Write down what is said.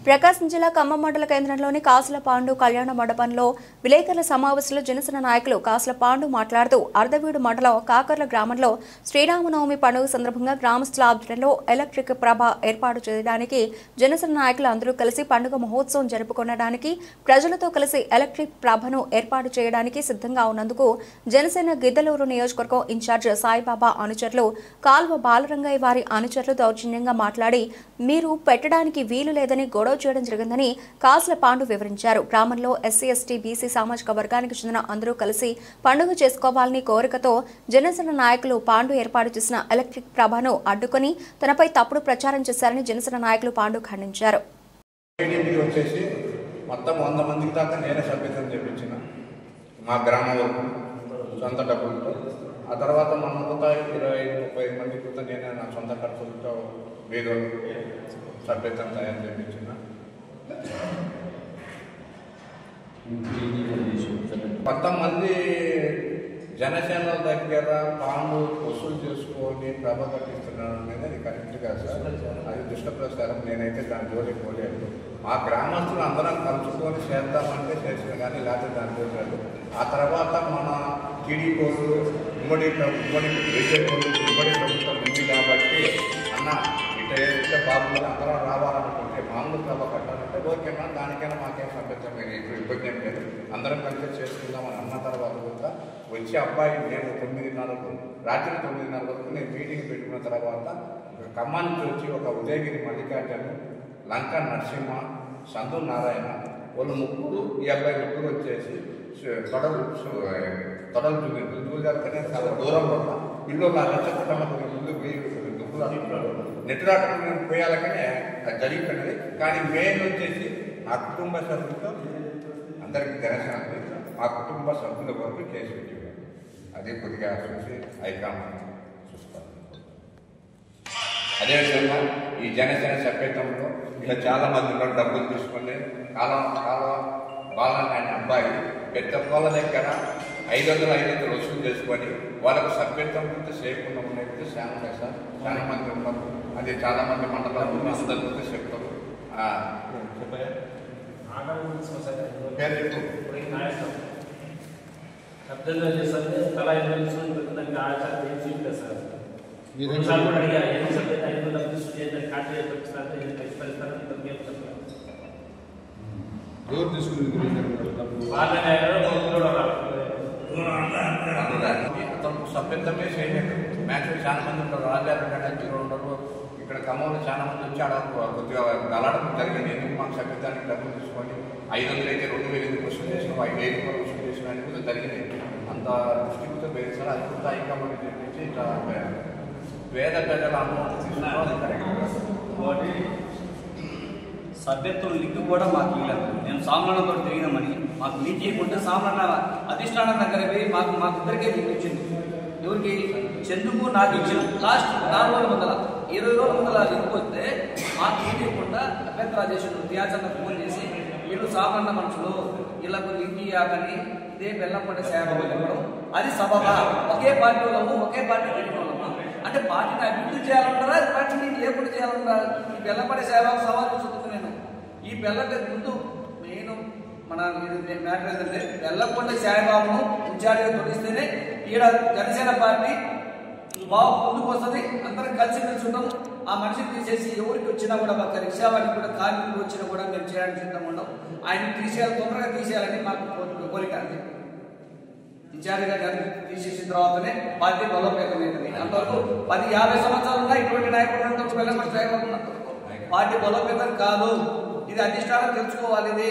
ప్రకాశం జిల్లా ఖమ్మం మండల కేంద్రంలోని కాసుల పాండు కళ్యాణ మండపంలో విలేకరుల సమావేశంలో జనసేన నాయకులు కాసుల పాండు మాట్లాడుతూ అర్ధవీడు మండలం కాకర్ల గ్రామంలో శ్రీరామనవమి పండుగ సందర్భంగా గ్రామస్తుల ఆధ్వర్యంలో ఎలక్ట్రిక్ ప్రభ ఏర్పాటు చేయడానికి జనసేన నాయకులు అందరూ కలిసి పండుగ మహోత్సవం జరుపుకోవడానికి ప్రజలతో కలిసి ఎలక్ట్రిక్ ప్రభను ఏర్పాటు చేయడానికి సిద్ధంగా ఉన్నందుకు జనసేన గిద్దలూరు నియోజకవర్గం ఇన్ఛార్జ్ సాయిబాబా అనుచరులు కాల్వ బాలరంగయ్య వారి అనుచరులు దౌర్జన్యంగా మాట్లాడి మీరు పెట్టడానికి వీలు లేదని గొడవ చేయడం జరిగిందని కాసుల పాండు వివరించారు. గ్రామంలో ఎస్సీ ఎస్టీ బీసీ సామాజిక వర్గానికి చెందిన అందరూ కలిసి పండుగ చేసుకోవాలని కోరికతో జనసేన నాయకులు పాండు ఏర్పాటు చేసిన ఎలక్ట్రిక్ ప్రభను అడ్డుకుని తనపై తప్పుడు ప్రచారం చేశారని జనసేన నాయకులు పాండు ఖండించారు. మొత్తం 100 మందికి దాకా నేనే సభ్యత్వం చేయించిన మా గ్రామంలో సొంత డబ్బులతో. ఆ తర్వాత మన 25-30 మంది కూడా నేనే నా సొంత ఖర్చులతో వేరే సభ్యత్వం తయారు చేయించిన. కొంతమంది జనసేన దగ్గర పాండు వసూలు చేసుకొని ప్రభ కట్టిస్తున్నాడు అనేది అది కరెక్ట్ కాదు సార్. అది దుష్టప్రచారం. నేనైతే దాని జోలికి పోలేదు. మా గ్రామస్తులు అందరం కలుసుకొని చేద్దామంటే చేసిన కానీ లేకపోతే దాని జోలి. ఆ తర్వాత మన టీడీపీ ఉమ్మడి బీజేపీ ఉమ్మడి ప్రభుత్వం ఉంది కాబట్టి అన్న ఇట్లా ఏదైతే బాబులు అందరం రావాలనుకుంటే మామూలు ప్రభ కట్టాలంటే ఓకేనా, దానికైనా మాకేం సభ్యత్వం ఇప్పుడు ఇబ్బంది ఏం లేదు, అందరం కలిసి చేసుకుందామని అన్న తర్వాత కూడా వచ్చే అబ్బాయి నేను 9:30 రాత్రి 9:30 వరకు నేను మీటింగ్ పెట్టుకున్న తర్వాత ఖమ్మం నుంచి వచ్చి ఒక ఉదయగిరి మల్లికార్జున, లంక నరసింహ, సందు నారాయణ వాళ్ళు ముగ్గురు, ఈ అబ్బాయి ముగ్గురు వచ్చేసి తొడలు చూపించారు. చాలా దూరం వల్ల ఇల్లు రచ్చకుండా ముందు దుబ్బులు అనుకున్నాడు. నెట్టురాటం పోయాలకనే అది జరిగిపోయినది. కానీ మెయిన్ వచ్చేసి ఆ కుటుంబ సభ్యులతో అందరికీ జనసేన ఆ కుటుంబ సభ్యుల వరకు కేసు పెట్టారు. అది కొద్దిగా చూసి ఐకామని చూసుకోవాలి. అదేవిధంగా ఈ జనసేన సభ్యత్వంలో ఇలా చాలా మంది ఉన్నారు. డబ్బులు తీసుకుని కాలం బాలని ఆయన అబ్బాయి పెద్ద కోళ్ళ దగ్గర 500 వసూలు చేసుకొని వాళ్ళకు సభ్యత్వం గురించి చేయకుండా ఉన్నట్టు చాలా సార్. చాలా మంది ఉన్నారు. అది చాలా మంది మండలాలు అందరి గురించి చెప్తారు. అతను సభ్యత్వమే చేయలేదు. మ్యాక్సిమం చాలా మంది ఉంటారు. రాజారు ఉండరు. ఇక్కడ ఖమ్మంలో చాలా మంది వచ్చి ఆడ కొద్దిగా గలాడడం జరిగింది. ఎందుకు మాకు సభ్యత్వానికి డబ్బులు తీసుకొని 500 అయితే 2000 వసూలు చేసిన 5000 వసూలు చేసిన అని కూడా జరిగింది. అంత దృష్టితో వేసారు. అది కూడా హైకమాండ్ తెప్పించి ఇట్లా పేద ప్రజల అనుమతి తీసుకోవాలి. సభ్యత్వం లింక్ కూడా మాకు ఇవ్వలేదు. నేను సామరణతో తిరిగినామని మాకు లింక్ ఇవ్వకుంటే సామరణ అధిష్టానం దగ్గర పోయి మాకు ఇద్దరికే లింక్ ఇచ్చింది. ఎవరికి? చందుకు నాకు ఇచ్చిన లాస్ట్ 4 రోజుల ముందర 20 రోజుల ముందర లింక్ వస్తే మాకు ఇవ్వకుండా అభ్యంతరాదేశుడు త్యాచంగా ఫోన్ చేసి వీళ్ళు సామాన్య మనుషులు వీళ్ళకు లింక్ ఇవ్వకని ఇదే బెల్లంపడే సేవ ఇవ్వడం అది సభగా ఒకే పార్టీ వాళ్ళము ఒకే పార్టీ గెలిచిన వాళ్ళము. అంటే పార్టీని అభివృద్ధి చేయాలన్నారా పార్టీని లేకుండా చేయాలన్నారా? ఈ బెల్లంపడే సేవ సవాలు చదువుతున్నాను. ఈ బెల్లంపై ముందు నేను మన మ్యాటర్ ఏంటంటే బెల్లంపడే సాయిబాబును ఇన్ఛార్జిగా తొలిస్తేనే ఈడ జనసేన పార్టీ బాగా ముందుకు వస్తుంది. అందరం కలిసి ఉంటాము. ఆ మనిషిని తీసేసి ఎవరికి వచ్చినా కూడా ఒక రిక్షా వారికి కూడా కార్మికులు వచ్చినా కూడా మేము చేయడానికి సిద్ధంగా ఉన్నాం. ఆయన తీసేయాలి, తొందరగా తీసేయాలని మాకు కోరిక. ఇన్ఛార్జిగా తీసేసిన తర్వాతనే పార్టీ బలోపేతమైంది. అంతవరకు 10-50 సంవత్సరాలు ఉన్నా ఇటువంటి నాయకుడు బెల్లంపడి సాయిబాబు పార్టీ బలోపేతం కాదు. ఇది అధిష్టానం తెలుసుకోవాలి. ఇది